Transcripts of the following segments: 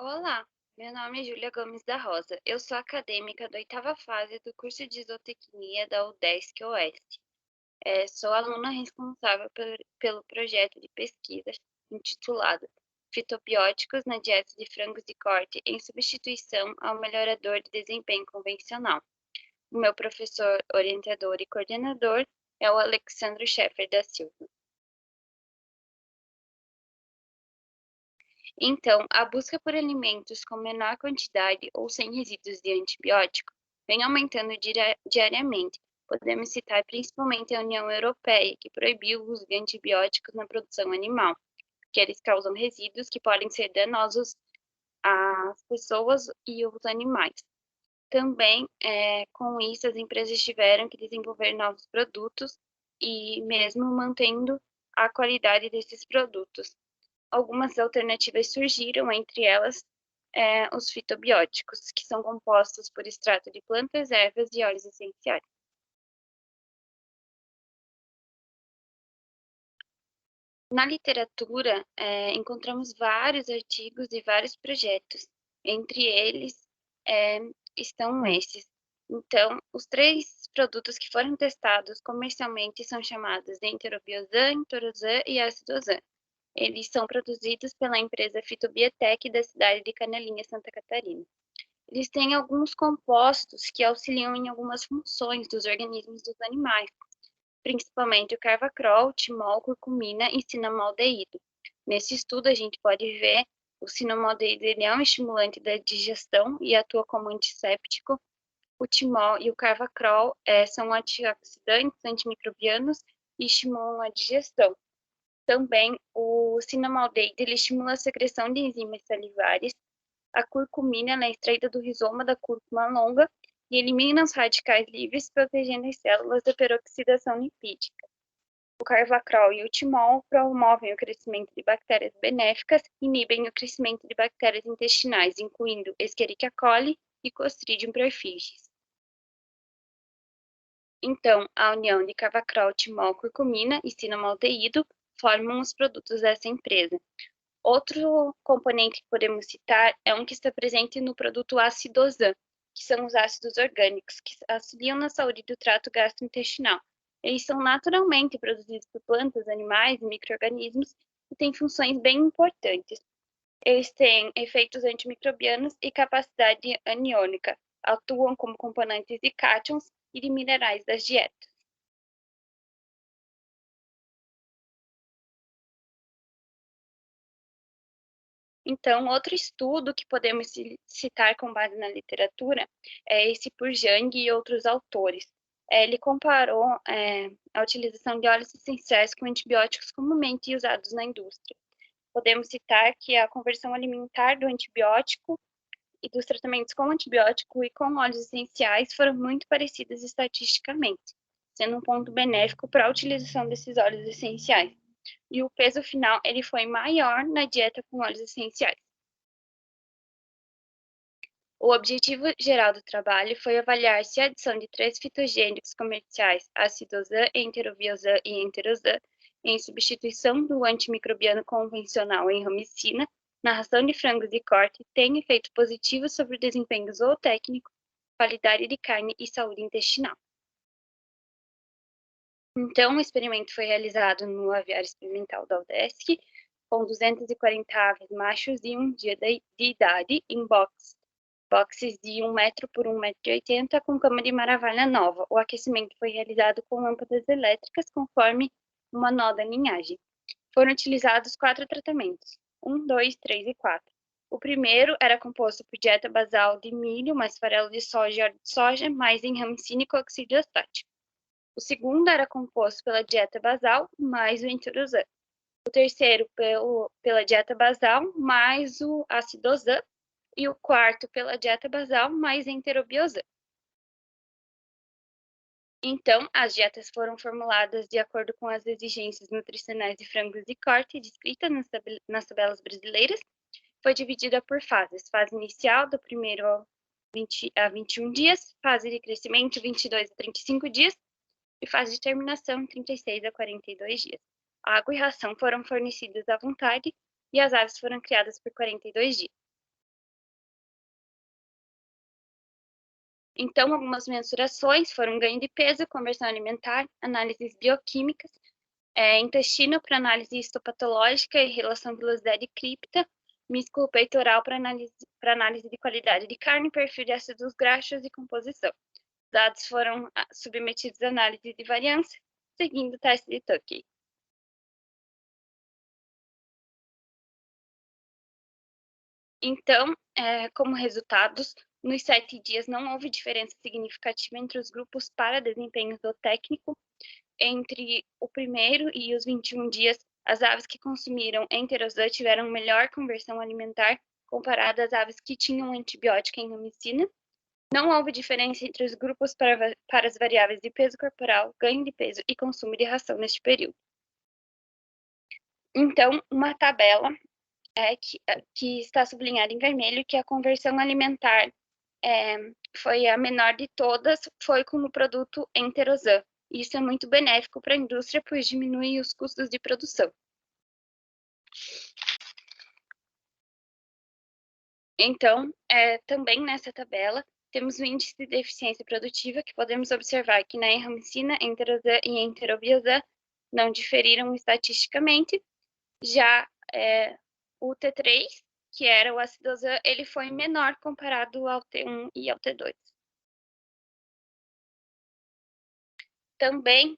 Olá, meu nome é Júlia Gomes da Rosa. Eu sou acadêmica da oitava fase do curso de Zootecnia da UDESC Oeste. Sou aluna responsável pelo projeto de pesquisa intitulado Fitobióticos na dieta de frangos de corte em substituição ao melhorador de desempenho convencional. O meu professor, orientador e coordenador é o Alexandre Scheffer da Silva. Então, a busca por alimentos com menor quantidade ou sem resíduos de antibiótico vem aumentando diariamente. Podemos citar principalmente a União Europeia, que proibiu o uso de antibióticos na produção animal, porque eles causam resíduos que podem ser danosos às pessoas e aos animais. Também, com isso, as empresas tiveram que desenvolver novos produtos e mesmo mantendo a qualidade desses produtos. Algumas alternativas surgiram, entre elas os fitobióticos, que são compostos por extrato de plantas, ervas e óleos essenciais. Na literatura, encontramos vários artigos e vários projetos. Entre eles eh, estão esses. Então, os três produtos que foram testados comercialmente são chamados de enterobiozan, entorozan e acidozan. Eles são produzidos pela empresa Fitobiotech da cidade de Canelinha, Santa Catarina. Eles têm alguns compostos que auxiliam em algumas funções dos organismos dos animais, principalmente o carvacrol, timol, curcumina e cinamaldeído. Nesse estudo, a gente pode ver o cinamaldeído ele é um estimulante da digestão e atua como antisséptico. O timol e o carvacrol são antioxidantes, antimicrobianos e estimulam a digestão. Também o cinamaldeído ele estimula a secreção de enzimas salivares. A curcumina ela é extraída do rizoma da cúrcuma longa e elimina os radicais livres, protegendo as células da peroxidação lipídica. O carvacrol e o timol promovem o crescimento de bactérias benéficas e inibem o crescimento de bactérias intestinais, incluindo Escherichia coli e Clostridium perfringens. Então, a união de carvacrol, timol, curcumina e cinamaldeído formam os produtos dessa empresa. Outro componente que podemos citar é um que está presente no produto acidosan, que são os ácidos orgânicos, que auxiliam na saúde do trato gastrointestinal. Eles são naturalmente produzidos por plantas, animais e micro-organismos e têm funções bem importantes. Eles têm efeitos antimicrobianos e capacidade aniônica, atuam como componentes de cátions e de minerais das dietas. Então, outro estudo que podemos citar com base na literatura é esse por Jang e outros autores. Ele comparou a utilização de óleos essenciais com antibióticos comumente usados na indústria. Podemos citar que a conversão alimentar do antibiótico e dos tratamentos com antibiótico e com óleos essenciais foram muito parecidas estatisticamente, sendo um ponto benéfico para a utilização desses óleos essenciais. E o peso final ele foi maior na dieta com óleos essenciais. O objetivo geral do trabalho foi avaliar se a adição de três fitogênicos comerciais, acidozan, enterobiozan e enterozan, em substituição do antimicrobiano convencional em enromicina, na ração de frangos de corte, tem efeito positivo sobre o desempenho zootécnico, qualidade de carne e saúde intestinal. Então, o experimento foi realizado no aviário experimental da UDESC, com 240 aves machos de um dia de idade, em boxes de 1 metro por 1,80 m com cama de maravilha nova. O aquecimento foi realizado com lâmpadas elétricas conforme o manual da linhagem. Foram utilizados 4 tratamentos: 1, 2, 3 e 4. O primeiro era composto por dieta basal de milho, mais farelo de soja e óleo de soja, mais enramicina e coccidio estático. O segundo era composto pela dieta basal, mais o enterosan. O terceiro pela dieta basal, mais o acidozan. E o quarto pela dieta basal, mais enterobiozan. Então, as dietas foram formuladas de acordo com as exigências nutricionais de frangos de corte descritas nas tabelas brasileiras. Foi dividida por fases: fase inicial, do primeiro a 21 dias, fase de crescimento, 22 a 35 dias, e fase de terminação, 36 a 42 dias. Água e ração foram fornecidas à vontade e as aves foram criadas por 42 dias. Então, algumas mensurações foram ganho de peso, conversão alimentar, análises bioquímicas, intestino para análise histopatológica e relação velocidade e cripta, músculo peitoral para análise de qualidade de carne, perfil de ácidos graxos e composição. Dados foram submetidos à análise de variância, seguindo o teste de Tukey. Então, como resultados, nos 7 dias não houve diferença significativa entre os grupos para desempenho zootécnico. Entre o primeiro e os 21 dias, as aves que consumiram enterozan tiveram melhor conversão alimentar comparada às aves que tinham antibiótico em homicina. Não houve diferença entre os grupos para as variáveis de peso corporal, ganho de peso e consumo de ração neste período. Então, uma tabela que está sublinhada em vermelho, que a conversão alimentar foi a menor de todas, foi com o produto enterozan. Isso é muito benéfico para a indústria, pois diminui os custos de produção. Então, também nessa tabela, temos o índice de eficiência produtiva, que podemos observar que na enramicina, enterozan e enterobiazan não diferiram estatisticamente. Já o T3, que era o acidozan, ele foi menor comparado ao T1 e ao T2. Também,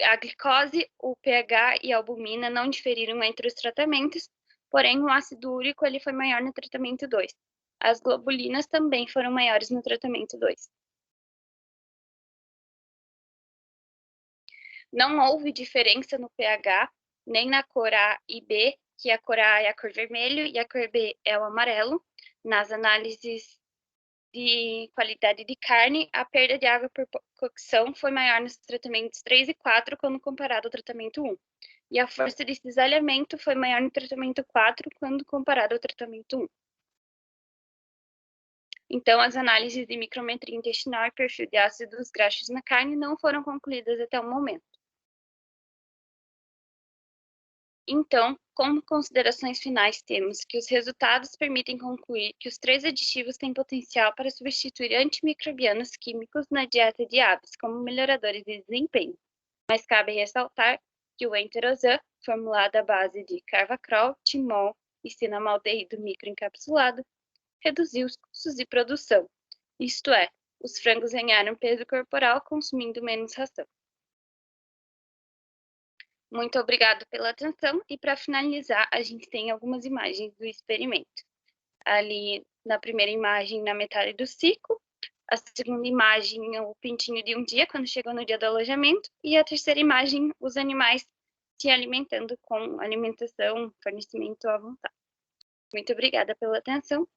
a glicose, o pH e a albumina não diferiram entre os tratamentos, porém o ácido úrico ele foi maior no tratamento 2. As globulinas também foram maiores no tratamento 2. Não houve diferença no pH, nem na cor A e B, que a cor A é a cor vermelho e a cor B é o amarelo. Nas análises de qualidade de carne, a perda de água por cocção foi maior nos tratamentos 3 e 4 quando comparado ao tratamento 1. E a força de cisalhamento foi maior no tratamento 4 quando comparado ao tratamento 1. Então, as análises de micrometria intestinal e perfil de ácidos graxos na carne não foram concluídas até o momento. Então, como considerações finais, temos que os resultados permitem concluir que os 3 aditivos têm potencial para substituir antimicrobianos químicos na dieta de aves, como melhoradores de desempenho. Mas cabe ressaltar que o enterozan, formulado à base de carvacrol, timol e cinnamaldeído microencapsulado, reduziu os custos de produção. Isto é, os frangos ganharam peso corporal consumindo menos ração. Muito obrigado pela atenção e para finalizar, a gente tem algumas imagens do experimento. Ali na primeira imagem, na metade do ciclo, a segunda imagem é o pintinho de um dia, quando chegou no dia do alojamento, e a terceira imagem, os animais se alimentando com alimentação, fornecimento à vontade. Muito obrigada pela atenção